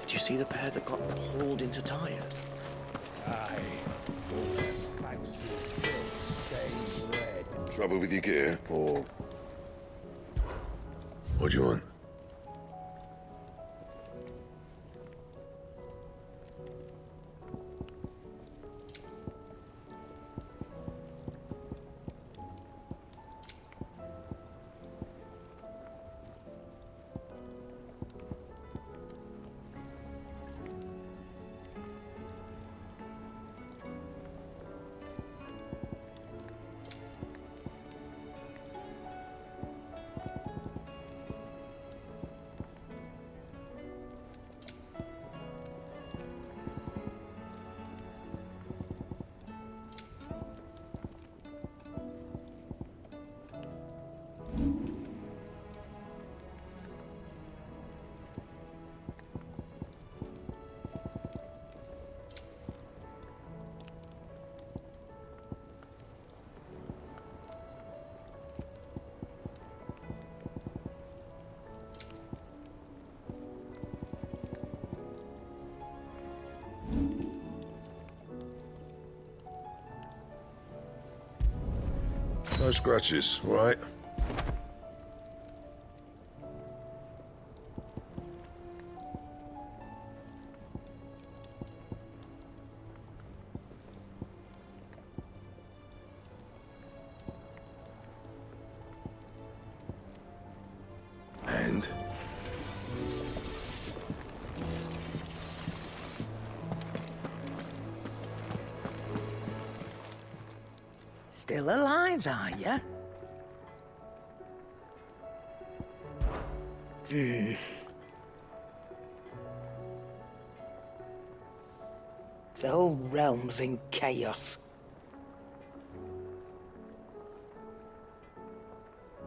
Did you see the pair that got hauled into tyres? Aye. All their fancy filth stained red. Trouble with your gear, or... What do you want? No scratches, all right? And? Still alive, are you? The whole realm's in chaos.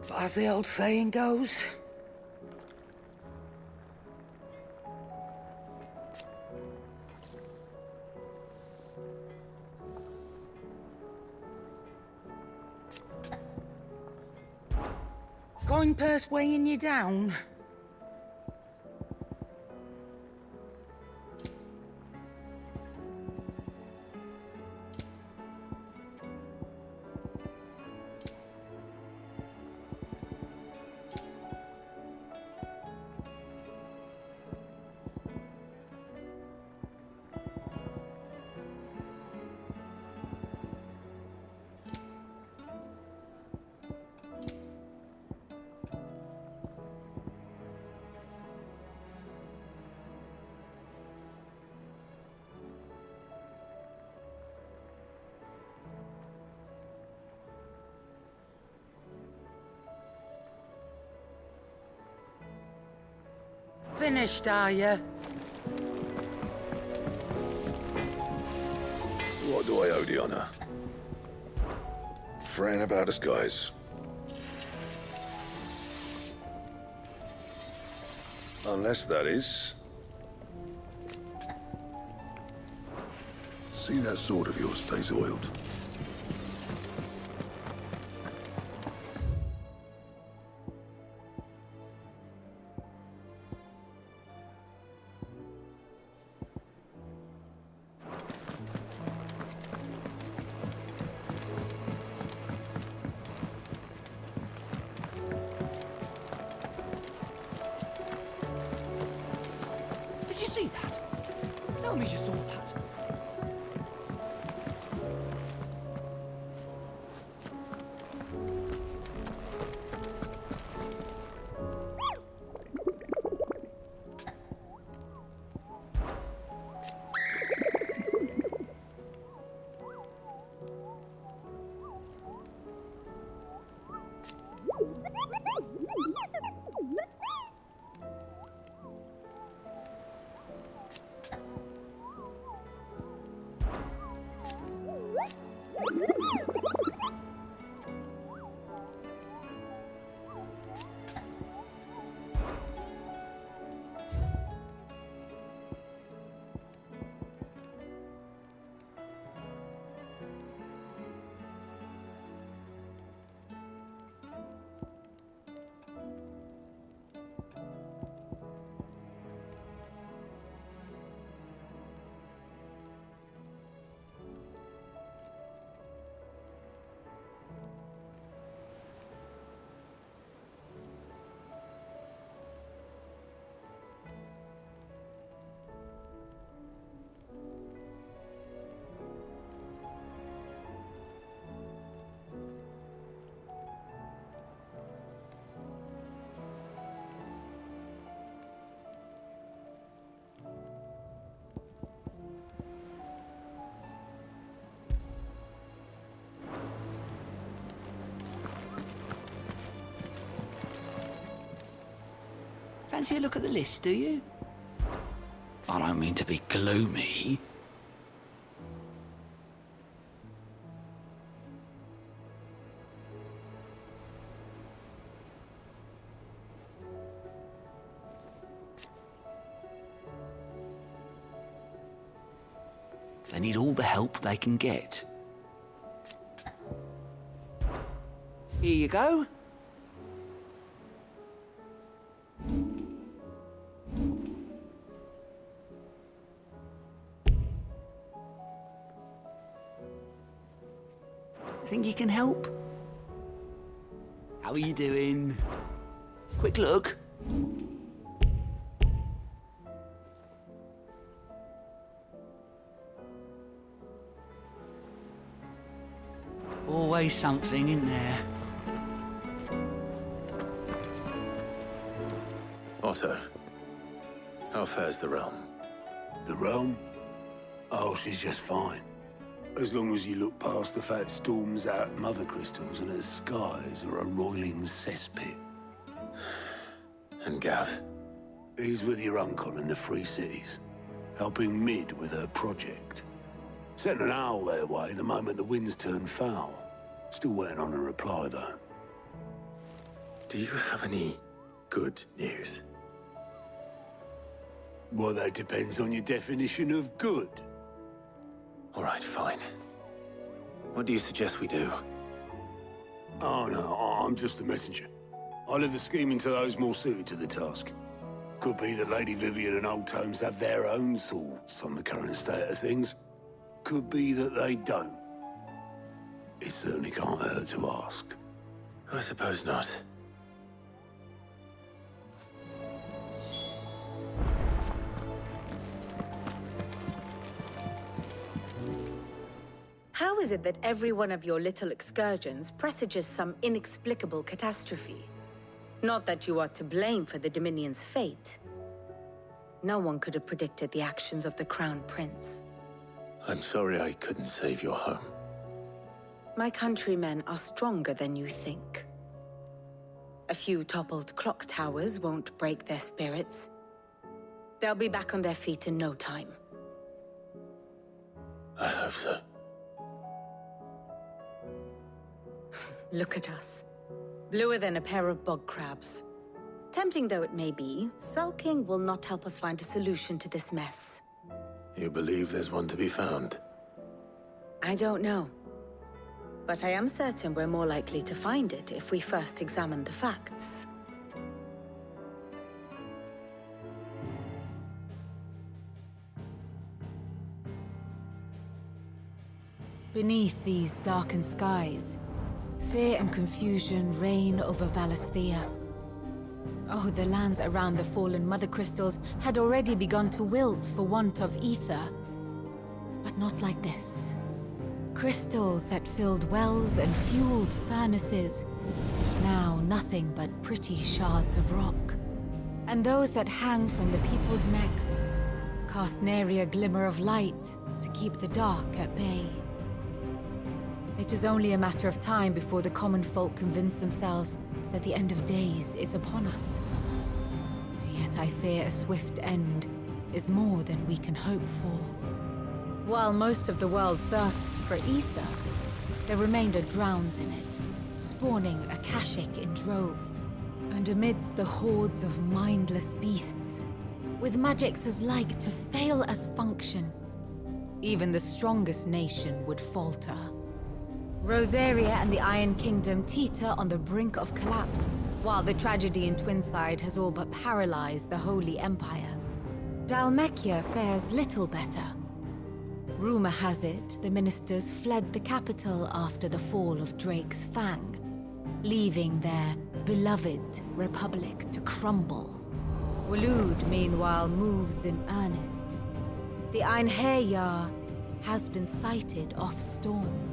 But as the old saying goes, coin purse weighing you down? Finished, are you? What do I owe the honor? Fretting about us, guys. Unless that is... See that sword of yours stays oiled. Did you see that? Tell me you saw that. Fancy a look at the list, do you? I don't mean to be gloomy. They need all the help they can get. Here you go. Think you can help? How are you doing? Quick look. Always something in there. Otto, how fares the realm? The realm? Oh, she's just fine. As long as you look past the fat storms out mother crystals and her skies are a roiling cesspit. And Gav? He's with your uncle in the Free Cities, helping Mid with her project. Sent an owl their way the moment the winds turned foul. Still waiting on a reply, though. Do you have any good news? Well, that depends on your definition of good. All right, fine. What do you suggest we do? Oh, no, I'm just a messenger. I leave the scheming to those more suited to the task. Could be that Lady Vivian and Old Tomes have their own thoughts on the current state of things. Could be that they don't. It certainly can't hurt to ask. I suppose not. How is it that every one of your little excursions presages some inexplicable catastrophe? Not that you are to blame for the Dominion's fate. No one could have predicted the actions of the Crown Prince. I'm sorry I couldn't save your home. My countrymen are stronger than you think. A few toppled clock towers won't break their spirits. They'll be back on their feet in no time. I hope so. Look at us. Bluer than a pair of bog crabs. Tempting though it may be, sulking will not help us find a solution to this mess. You believe there's one to be found? I don't know. But I am certain we're more likely to find it if we first examine the facts. Beneath these darkened skies, fear and confusion reign over Valisthea. Oh, the lands around the fallen Mother Crystals had already begun to wilt for want of ether. But not like this. Crystals that filled wells and fueled furnaces, now nothing but pretty shards of rock. And those that hang from the people's necks cast nary a glimmer of light to keep the dark at bay. It is only a matter of time before the common folk convince themselves that the end of days is upon us. Yet I fear a swift end is more than we can hope for. While most of the world thirsts for ether, the remainder drowns in it, spawning Akashic in droves. And amidst the hordes of mindless beasts, with magics as like to fail as function, even the strongest nation would falter. Rosaria and the Iron Kingdom teeter on the brink of collapse, while the tragedy in Twinside has all but paralyzed the Holy Empire. Dalmekia fares little better. Rumor has it the ministers fled the capital after the fall of Drake's Fang, leaving their beloved republic to crumble. Waloed, meanwhile, moves in earnest. The Einherjar has been sighted off Storm.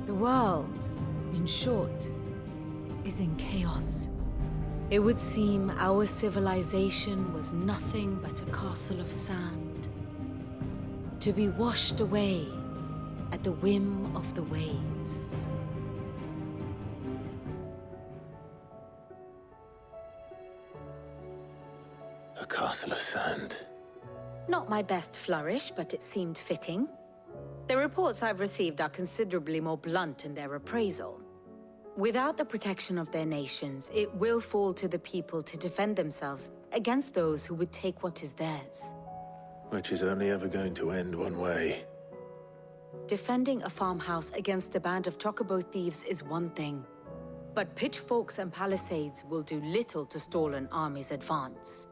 The world, in short, is in chaos. It would seem our civilization was nothing but a castle of sand, to be washed away at the whim of the waves. morsel of sand. Not my best flourish, but it seemed fitting. The reports I've received are considerably more blunt in their appraisal. Without the protection of their nations, it will fall to the people to defend themselves against those who would take what is theirs. Which is only ever going to end one way. Defending a farmhouse against a band of chocobo thieves is one thing, but pitchforks and palisades will do little to stall an army's advance.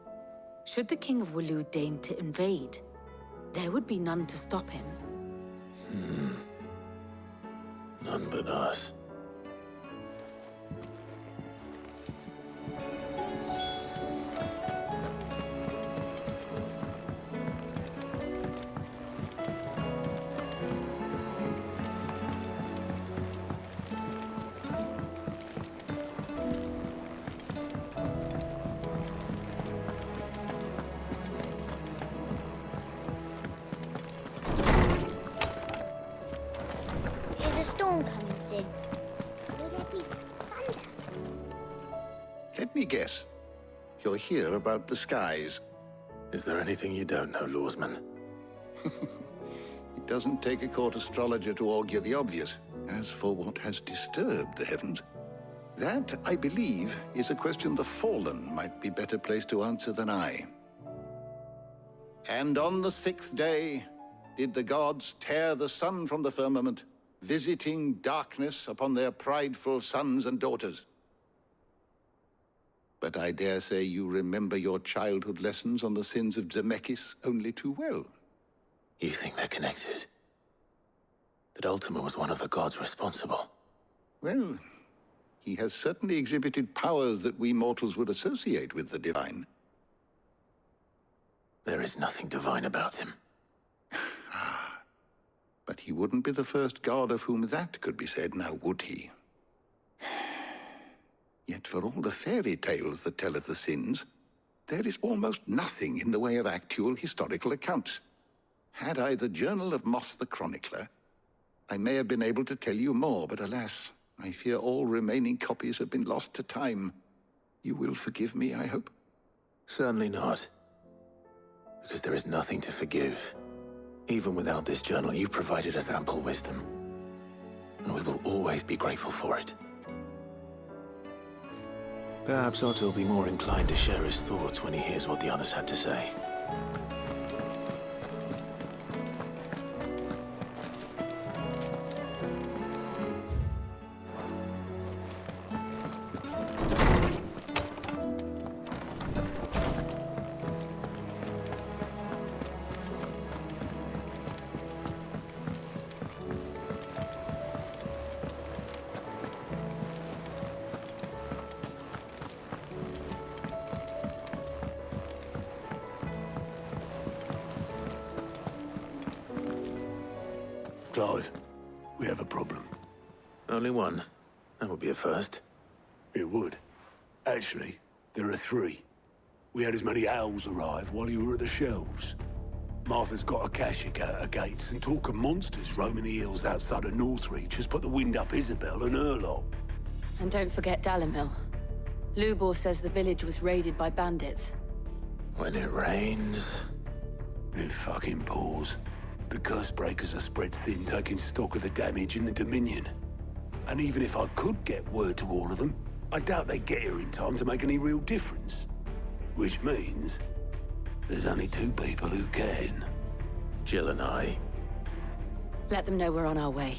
Should the King of Waloed deign to invade, there would be none to stop him. None but us. There's a storm coming soon. Will there be thunder? Let me guess. You're here about the skies. Is there anything you don't know, Lawsman? It doesn't take a court astrologer to augur the obvious. As for what has disturbed the heavens, that, I believe, is a question the Fallen might be better placed to answer than I. And on the 6th day did the gods tear the sun from the firmament, visiting darkness upon their prideful sons and daughters. But I dare say you remember your childhood lessons on the sins of Zemeckis only too well. You think they're connected? That Ultima was one of the gods responsible? Well, he has certainly exhibited powers that we mortals would associate with the divine. There is nothing divine about him. But he wouldn't be the first god of whom that could be said, now would he? Yet for all the fairy tales that tell of the sins, there is almost nothing in the way of actual historical accounts. Had I the Journal of Moss the Chronicler, I may have been able to tell you more, but alas, I fear all remaining copies have been lost to time. You will forgive me, I hope? Certainly not. Because there is nothing to forgive. Even without this journal, you provided us ample wisdom. And we will always be grateful for it. Perhaps Otto will be more inclined to share his thoughts when he hears what the others had to say. Clive, we have a problem. Only one. That would be a first. It would. Actually, there are 3. We had as many owls arrive while you were at the shelves. Martha's got a Akashic out her gates, and talk of monsters roaming the hills outside of Northreach has put the wind up Isabel and her lot. And don't forget Dalimil. Lubor says the village was raided by bandits. When it rains... It fucking pours. The curse breakers are spread thin, taking stock of the damage in the Dominion. And even if I could get word to all of them, I doubt they'd get here in time to make any real difference. Which means there's only 2 people who can. Jill and I. Let them know we're on our way.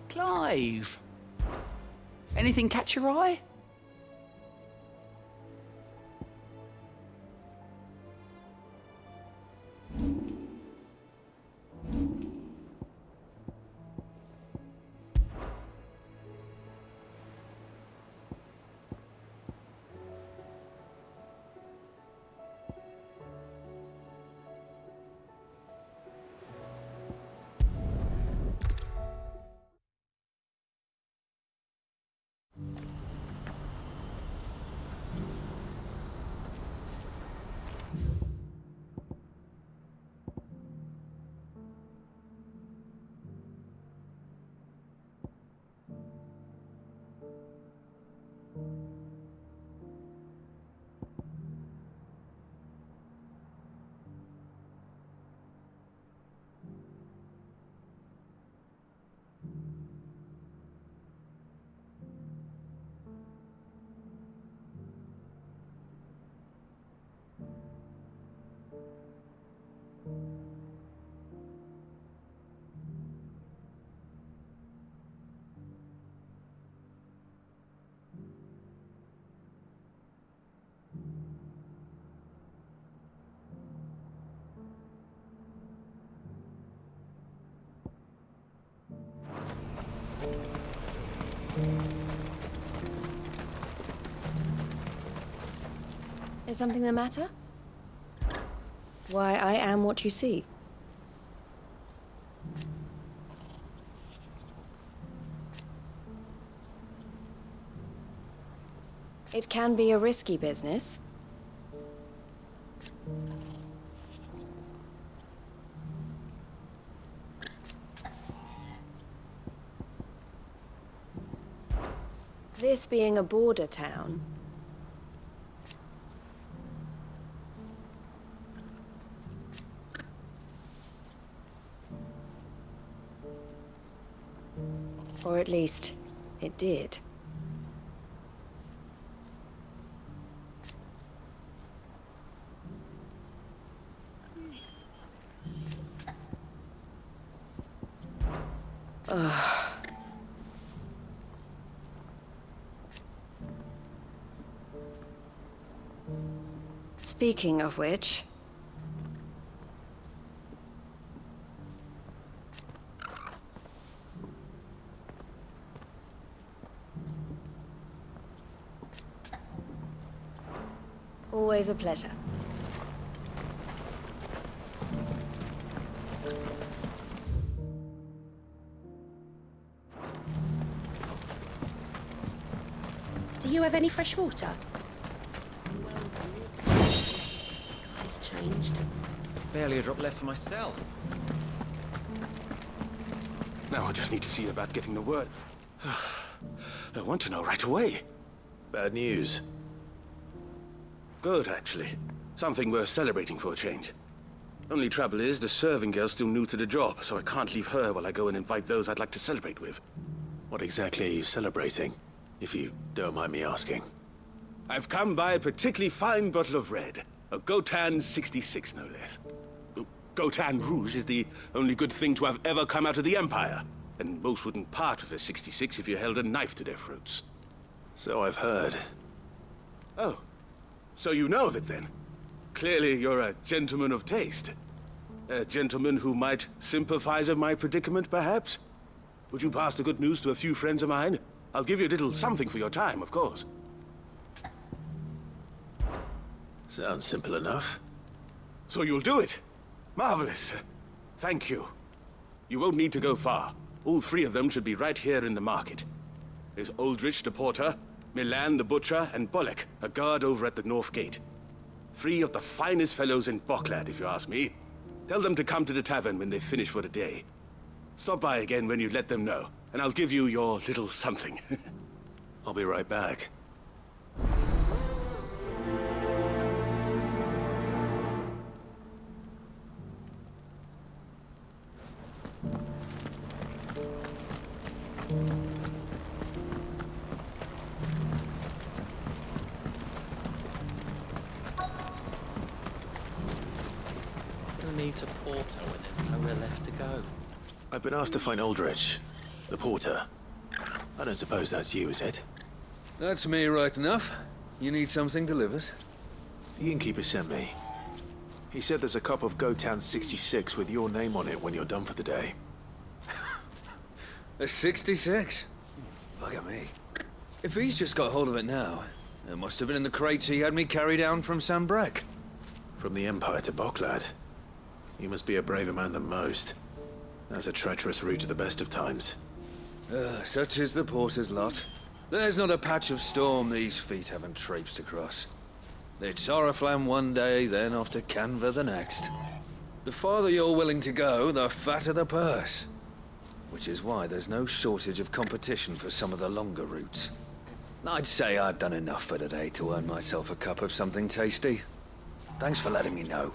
Clive! Anything catch your eye? Is something the matter? Why, I am what you see. It can be a risky business. This being a border town, or at least, it did. Ugh. Speaking of which... Always a pleasure. Do you have any fresh water? Changed. Barely a drop left for myself. Now I just need to see about getting the word. I want to know right away. Bad news. Good, actually. Something worth celebrating for a change. Only trouble is, the serving girl's still new to the job, so I can't leave her while I go and invite those I'd like to celebrate with. What exactly are you celebrating, if you don't mind me asking? I've come by a particularly fine bottle of red. A Gotan 66, no less. Gotan Rouge is the only good thing to have ever come out of the Empire, and most wouldn't part with a 66 if you held a knife to their throats. So I've heard. Oh, so you know of it then? Clearly you're a gentleman of taste. A gentleman who might sympathize with my predicament, perhaps? Would you pass the good news to a few friends of mine? I'll give you a little something for your time, of course. Sounds simple enough. So you'll do it? Marvelous. Thank you. You won't need to go far. All three of them should be right here in the market. There's Aldrich the porter, Milan the butcher, and Bolek, a guard over at the north gate. Three of the finest fellows in Boklad, if you ask me. Tell them to come to the tavern when they've finished for the day. Stop by again when you let them know, and I'll give you your little something. I'll be right back. Needs a porter when there's nowhere left to go. I've been asked to find Aldrich, the porter. I don't suppose that's you, is it? That's me right enough. You need something delivered? The innkeeper sent me. He said there's a cup of Gotan 66 with your name on it when you're done for the day. A 66? Look at me. If he's just got hold of it now, it must have been in the crates he had me carry down from Sambrek. From the Empire to Boklad. You must be a braver man than most. That's a treacherous route to the best of times. Such is the porter's lot. There's not a patch of storm these feet haven't traipsed across. It's Oriflamme one day, then off to Canva the next. The farther you're willing to go, the fatter the purse. Which is why there's no shortage of competition for some of the longer routes. I'd say I've done enough for today to earn myself a cup of something tasty. Thanks for letting me know.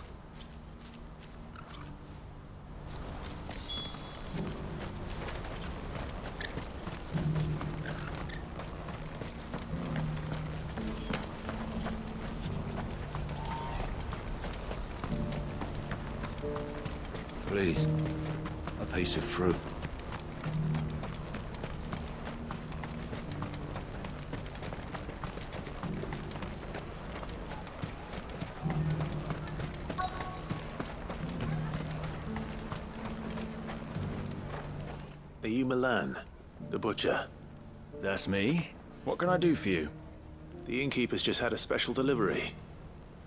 Please, a piece of fruit. Are you Milan, the butcher? That's me. What can I do for you? The innkeeper's just had a special delivery.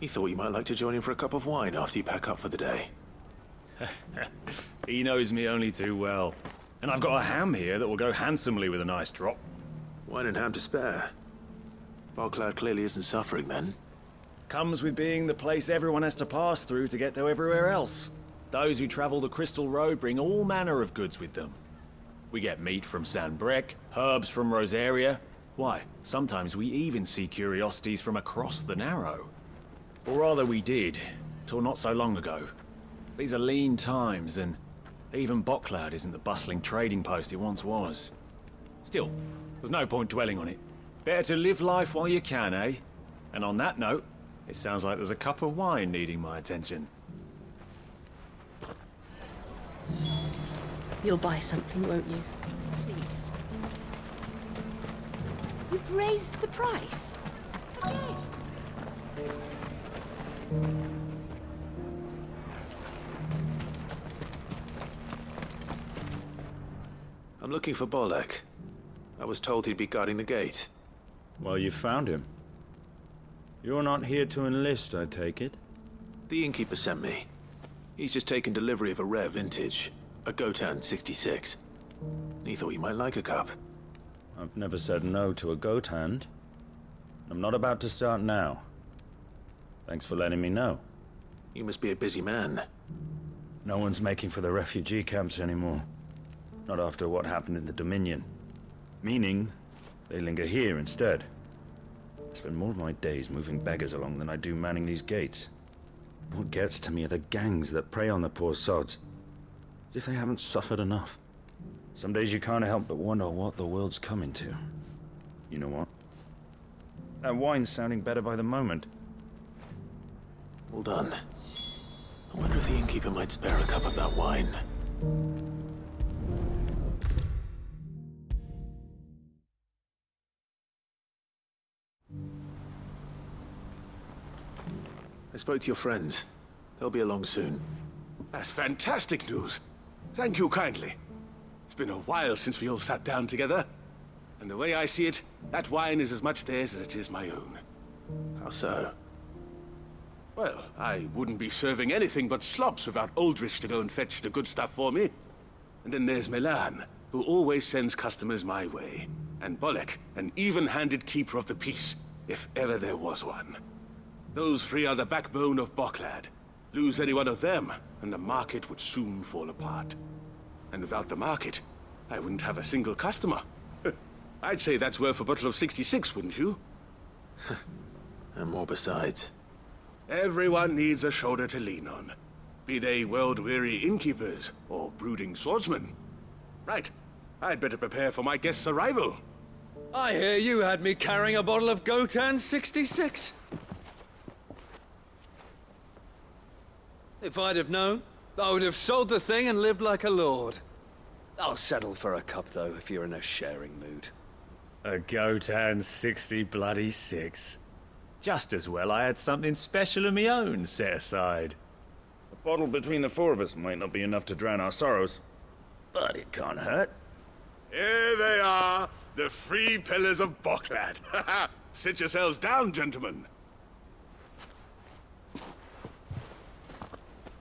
He thought you might like to join him for a cup of wine after you pack up for the day. He knows me only too well. And I've got a ham here that will go handsomely with a nice drop. Wine and ham to spare. Backlog clearly isn't suffering then. Comes with being the place everyone has to pass through to get to everywhere else. Those who travel the Crystal Road bring all manner of goods with them. We get meat from San Brec, herbs from Rosaria. Why, sometimes we even see curiosities from across the Narrow. Or rather we did, till not so long ago. These are lean times, and even Backlog isn't the bustling trading post it once was. Still, there's no point dwelling on it. Better to live life while you can, eh? And on that note, it sounds like there's a cup of wine needing my attention. You'll buy something, won't you? Please. You've raised the price. I'm looking for Bolek. I was told he'd be guarding the gate. Well, you found him. You're not here to enlist, I take it? The innkeeper sent me. He's just taken delivery of a rare vintage, a Gotan 66. He thought you might like a cup. I've never said no to a goat hand. I'm not about to start now. Thanks for letting me know. You must be a busy man. No one's making for the refugee camps anymore. Not after what happened in the Dominion. Meaning, they linger here instead. I spend more of my days moving beggars along than I do manning these gates. What gets to me are the gangs that prey on the poor sods. As if they haven't suffered enough. Some days you can't help but wonder what the world's coming to. You know what? That wine's sounding better by the moment. Well done. I wonder if the innkeeper might spare a cup of that wine. I spoke to your friends. They'll be along soon. That's fantastic news. Thank you kindly. It's been a while since we all sat down together. And the way I see it, that wine is as much theirs as it is my own. How so? Well, I wouldn't be serving anything but slops without Aldrich to go and fetch the good stuff for me. And then there's Milan, who always sends customers my way. And Bolek, an even-handed keeper of the peace, if ever there was one. Those three are the backbone of Backlog. Lose any one of them, and the market would soon fall apart. And without the market, I wouldn't have a single customer. I'd say that's worth a bottle of 66, wouldn't you? And more besides. Everyone needs a shoulder to lean on. Be they world-weary innkeepers or brooding swordsmen. Right, I'd better prepare for my guest's arrival. I hear you had me carrying a bottle of Gotan 66. If I'd have known, I would have sold the thing and lived like a lord. I'll settle for a cup, though, if you're in a sharing mood. A Gotan 66. Just as well I had something special of my own set aside. A bottle between the four of us might not be enough to drown our sorrows, but it can't hurt. Here they are, the three pillars of Backlog. Sit yourselves down, gentlemen.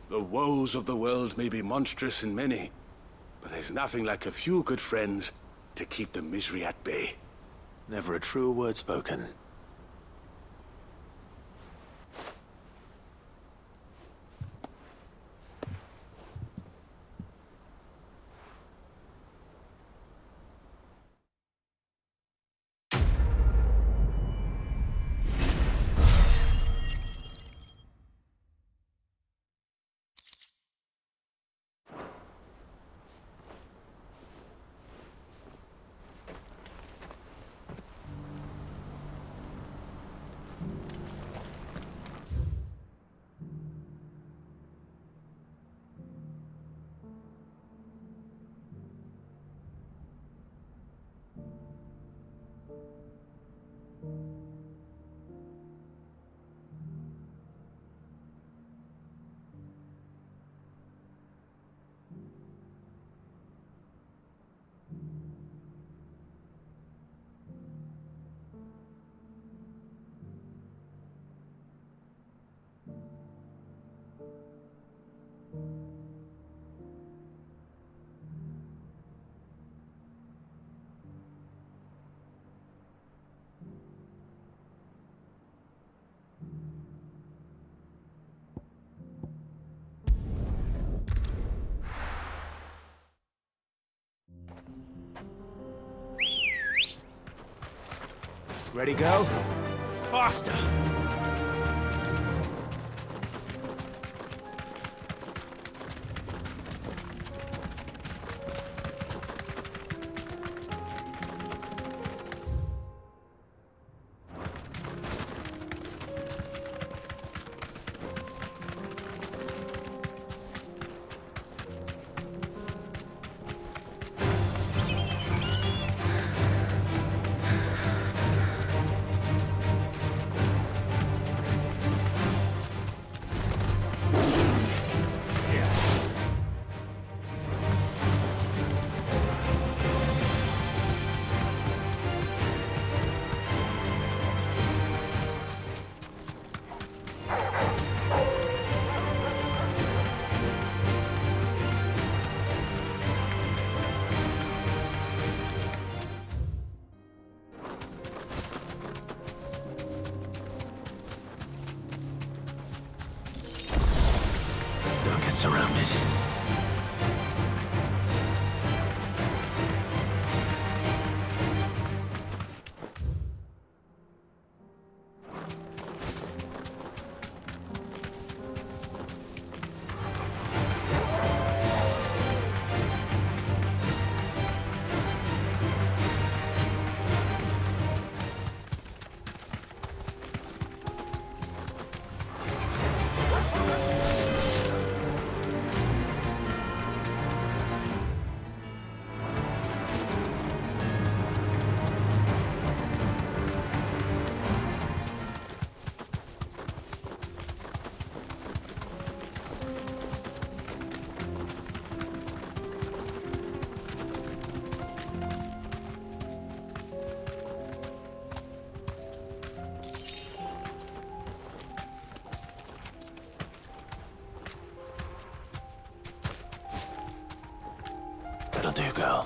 The woes of the world may be monstrous in many, but there's nothing like a few good friends to keep the misery at bay. Never a truer word spoken. Ready, go? Faster! Don't get surrounded. That'll do, girl.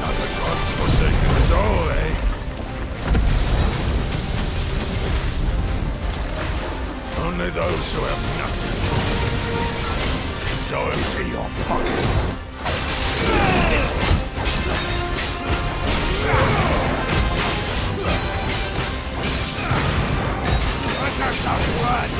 Not the gods forsaken soul, eh? Only those who have nothing. Show empty your pockets. Let's have some blood.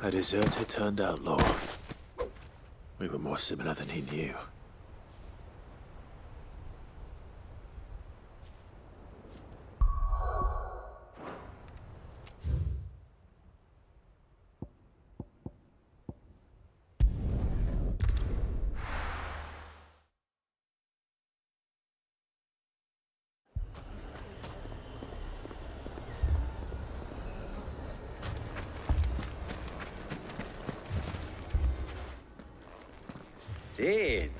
A deserter turned outlaw. We were more similar than he knew. Sid!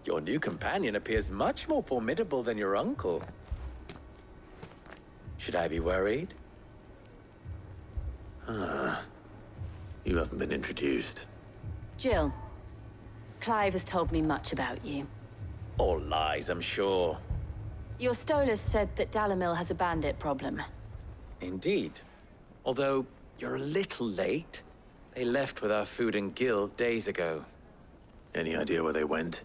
Your new companion appears much more formidable than your uncle. Should I be worried? You haven't been introduced. Jill, Clive has told me much about you. All lies, I'm sure. Your Stolas said that Dalimil has a bandit problem. Indeed. Although, you're a little late. They left with our food and guild days ago. Any idea where they went?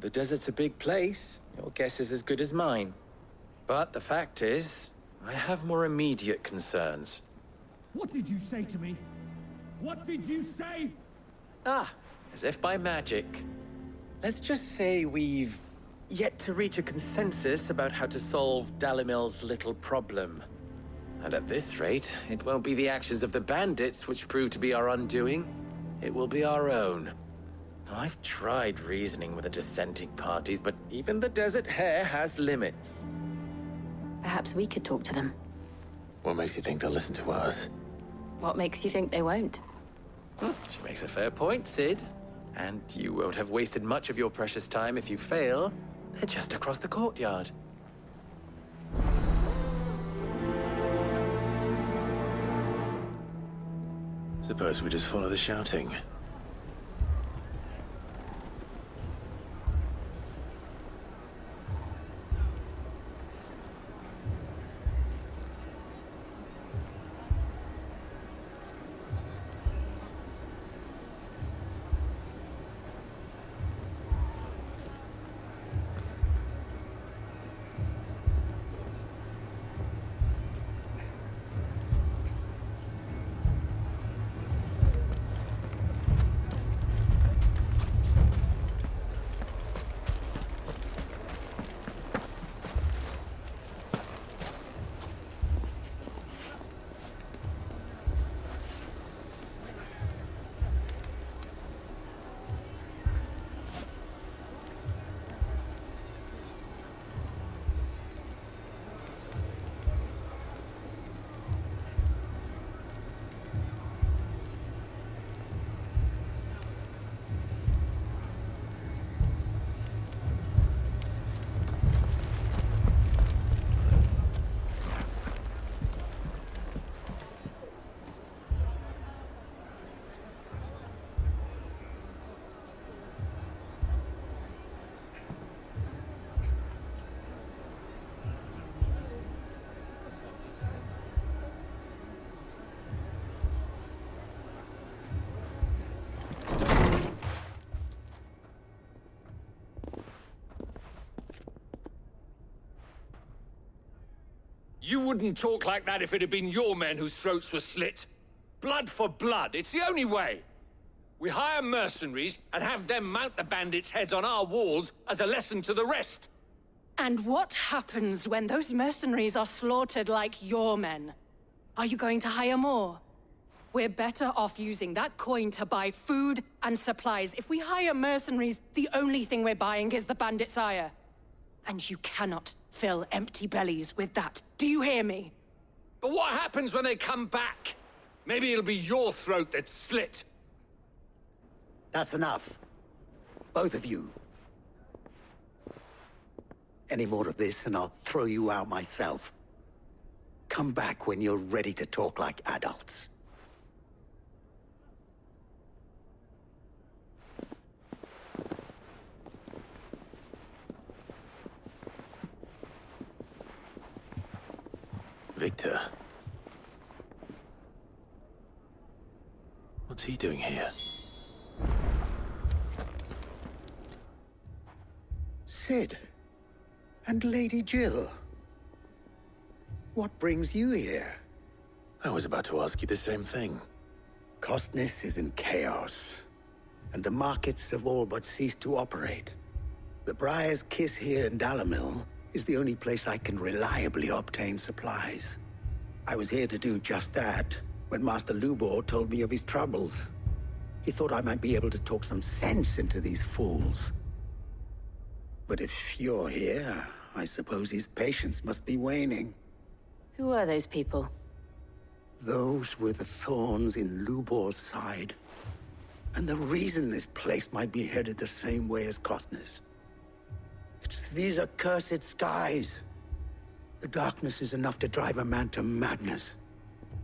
The desert's a big place. Your guess is as good as mine. But the fact is, I have more immediate concerns. What did you say to me? What did you say? As if by magic. Let's just say we've yet to reach a consensus about how to solve Dalimil's little problem. And at this rate, it won't be the actions of the bandits which prove to be our undoing. It will be our own. I've tried reasoning with the dissenting parties, but even the Desert Hare has limits. Perhaps we could talk to them. What makes you think they'll listen to us? What makes you think they won't? She makes a fair point, Sid. And you won't have wasted much of your precious time if you fail. They're just across the courtyard. Suppose we just follow the shouting. You wouldn't talk like that if it had been your men whose throats were slit. Blood for blood, it's the only way. We hire mercenaries and have them mount the bandits' heads on our walls as a lesson to the rest. And what happens when those mercenaries are slaughtered like your men? Are you going to hire more? We're better off using that coin to buy food and supplies. If we hire mercenaries, the only thing we're buying is the bandits' ire. And you cannot fill empty bellies with that. Do you hear me? But what happens when they come back? Maybe it'll be your throat that's slit. That's enough. Both of you. Any more of this and I'll throw you out myself. Come back when you're ready to talk like adults. Victor. What's he doing here? Sid. And Lady Jill. What brings you here? I was about to ask you the same thing. Costness is in chaos, and the markets have all but ceased to operate. The Briar's Kiss here in Dalimil is the only place I can reliably obtain supplies. I was here to do just that when Master Lubor told me of his troubles. He thought I might be able to talk some sense into these fools. But if you're here, I suppose his patience must be waning. Who are those people? Those were the thorns in Lubor's side. And the reason this place might be headed the same way as Costner's. It's these accursed skies. The darkness is enough to drive a man to madness.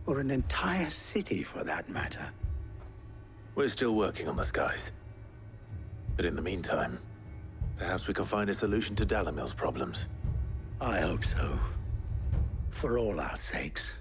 Or an entire city, for that matter. We're still working on the skies. But in the meantime, perhaps we can find a solution to Dalimil's problems. I hope so. For all our sakes.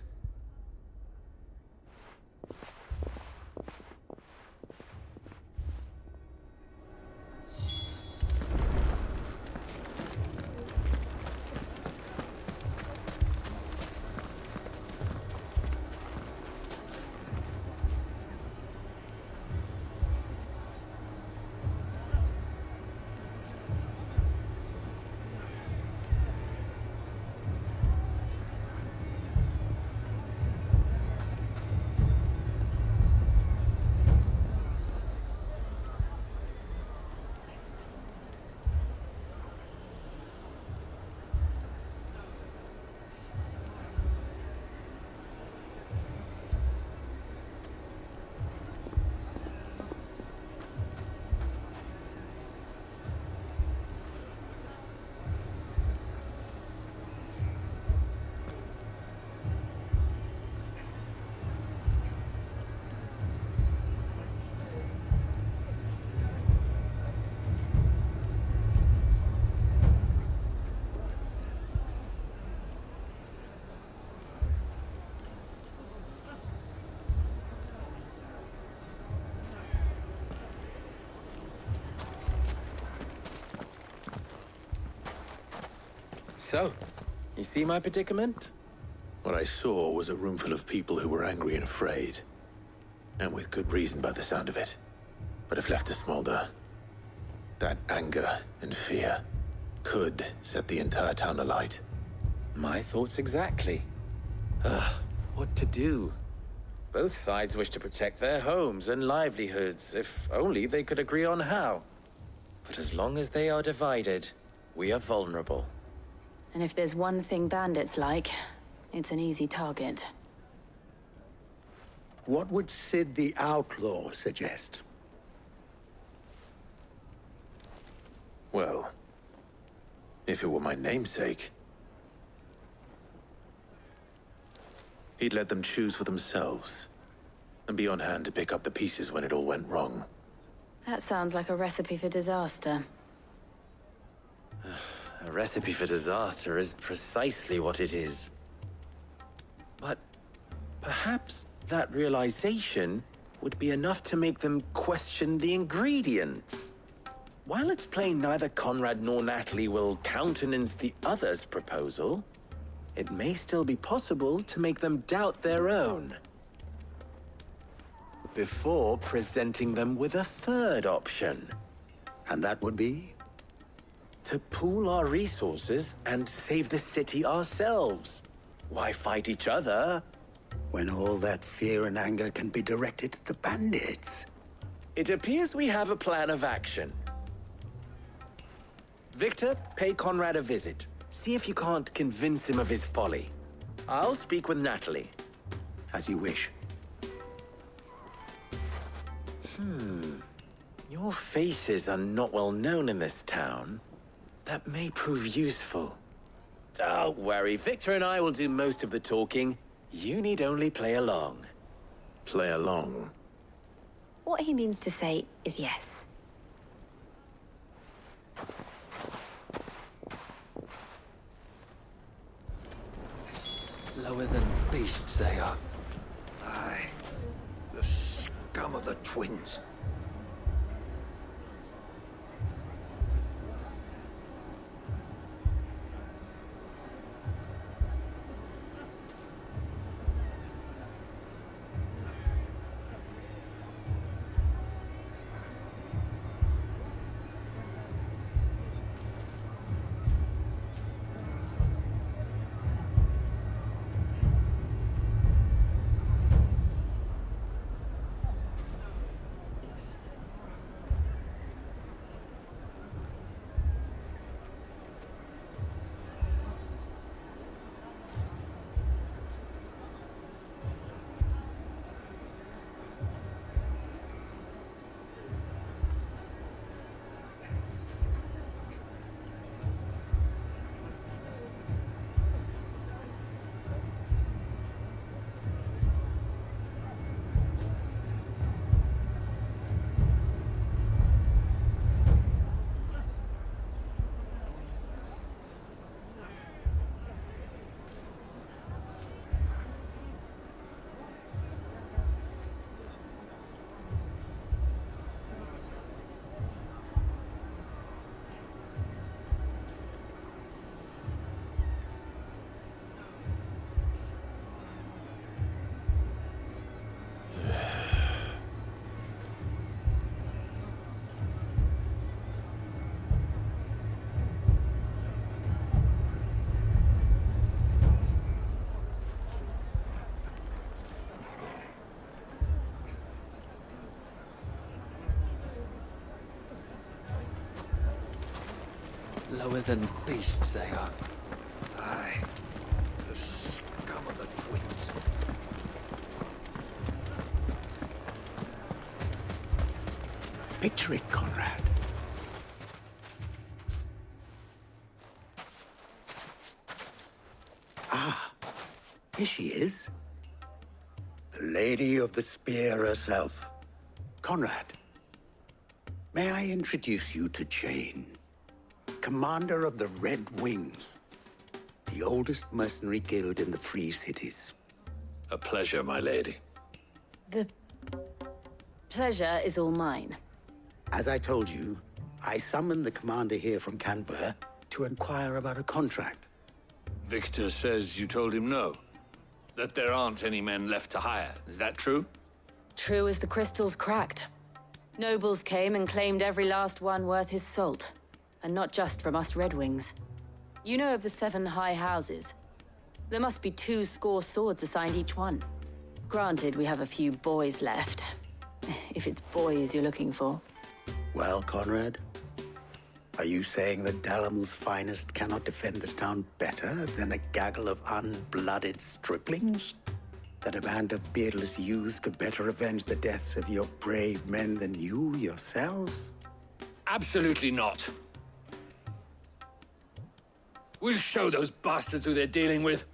So, you see my predicament? What I saw was a room full of people who were angry and afraid. And with good reason by the sound of it. But if left to smolder, that anger and fear could set the entire town alight. My thoughts exactly. What to do? Both sides wish to protect their homes and livelihoods, if only they could agree on how. But as long as they are divided, we are vulnerable. And if there's one thing bandits like, it's an easy target. What would Sid the Outlaw suggest? Well, if it were my namesake, he'd let them choose for themselves, and be on hand to pick up the pieces when it all went wrong. That sounds like a recipe for disaster. A recipe for disaster is precisely what it is. But perhaps that realization would be enough to make them question the ingredients. While it's plain neither Conrad nor Natalie will countenance the other's proposal, it may still be possible to make them doubt their own. Before presenting them with a third option. And that would be? To pool our resources and save the city ourselves. Why fight each other? When all that fear and anger can be directed at the bandits. It appears we have a plan of action. Victor, pay Conrad a visit. See if you can't convince him of his folly. I'll speak with Natalie. As you wish. Your faces are not well known in this town. That may prove useful. Don't worry, Victor and I will do most of the talking. You need only play along. Play along? What he means to say is yes. Lower than beasts they are. Aye. The scum of the twins. lower than beasts they are. Aye. The scum of the twins. Picture it, Conrad. Ah, here she is. The Lady of the Spear herself. Conrad, may I introduce you to Jane, commander of the Red Wings, the oldest mercenary guild in the Free Cities. A pleasure, my lady. The pleasure is all mine. As I told you, I summoned the commander here from Canver to inquire about a contract. Victor says you told him no. That there aren't any men left to hire. Is that true? True as the crystals cracked. Nobles came and claimed every last one worth his salt. And not just from us Red Wings. You know of the 7 high houses. There must be 2 swords assigned each one. Granted, we have a few boys left. If it's boys you're looking for. Well, Conrad, are you saying that Dalamil's finest cannot defend this town better than a gaggle of unblooded striplings? That a band of beardless youths could better avenge the deaths of your brave men than you yourselves? Absolutely not. We'll show those bastards who they're dealing with.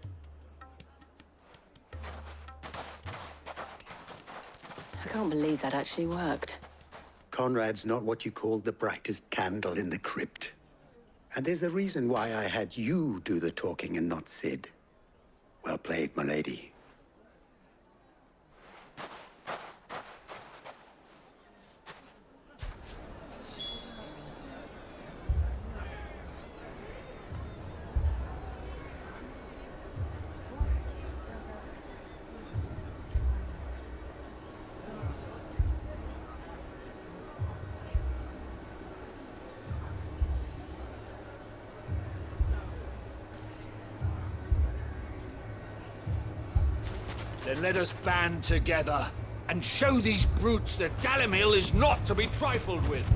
I can't believe that actually worked. Conrad's not what you call the brightest candle in the crypt. And there's a reason why I had you do the talking and not Sid. Well played, my lady. Then let us band together and show these brutes that Dalimil is not to be trifled with.